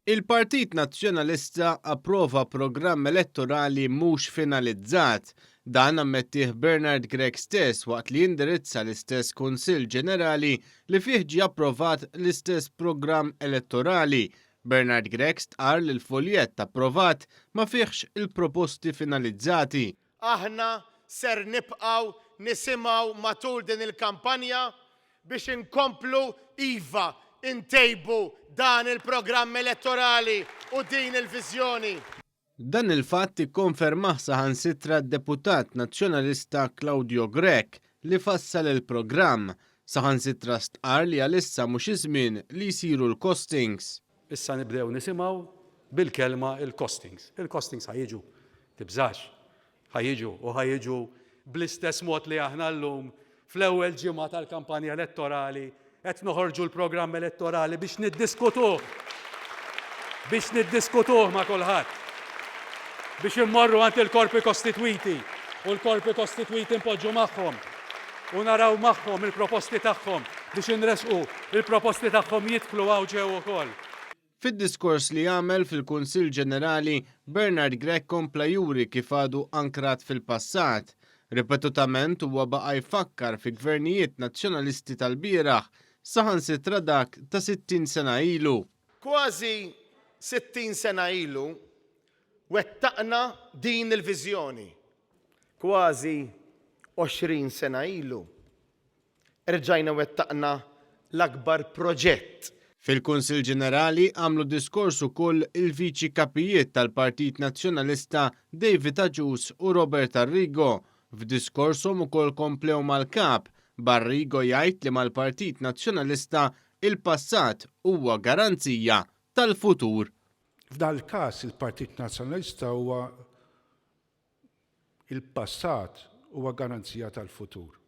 Il-Partit Nazzjonalista approva programm elettorali mhux finalizzat. Dan ammettih Bernard Gregg stess waqt li jindirizza l-istess Kunsill Ġenerali li fih ġie approvat l-istess programm elettorali. Bernard Gregg stqar li l-foljett approvat ma fihx il-proposti finalizzati. Aħna ser nibqaw nisimgħu matul din il-kampanja biex inkomplu iva intejbu dan il-programm elettorali u din il-viżjoni. Dan il-fatt ikkonfermah saħansitra d-deputat nazzjonalista Claudio Grech li fassal il-programm. Saħansitra stqar li għalissa mhux iż-żmien li jsiru l-costings. Issa nibdew nisimgħu bil-kelma il-costings. Il-costings ħajjiġu tibżax, ħajjiġu bl-istess mod li aħna llum fl-ewwel ġimgħa tal-kampanja elettorali qed noħorġu l-programm elettorali biex niddiskutuh ma' kulħadd. Biex immorru għand il-korpi kostitwiti u l-korpi kostitwiti npoġġu magħhom u naraw magħhom il-proposti tagħhom biex inresqu il-proposti tagħhom jidħlu hawn ġew ukoll. Fid-diskors li għamel fil-Kunsill Ġenerali, Bernard Gregg kompla juri kif għadu ankrat fil-passat. Ripetutament huwa baqa' jfakkar fi gvernijiet nazzjonalisti tal-bieraħ saħansitra dak ta' 60 sena ilu. Kważi 60 sena ilu wettaqna din il-viżjoni. Kważi 20 sena ilu erġajna wettaqna l-akbar proġett. Fil-Kunsill Ġenerali għamlu diskors ukoll il-viċi kapijiet tal-Partit Nazzjonalista David Agius u Robert Arrigo. F'diskorshom ukoll komplew mal-kap. Barrigo jgħid li mal-Partit Nazzjonalista il-passat huwa garanzija tal-futur. F'dan il-każ il-Partit Nazzjonalista huwa il-passat huwa garanzija tal-futur.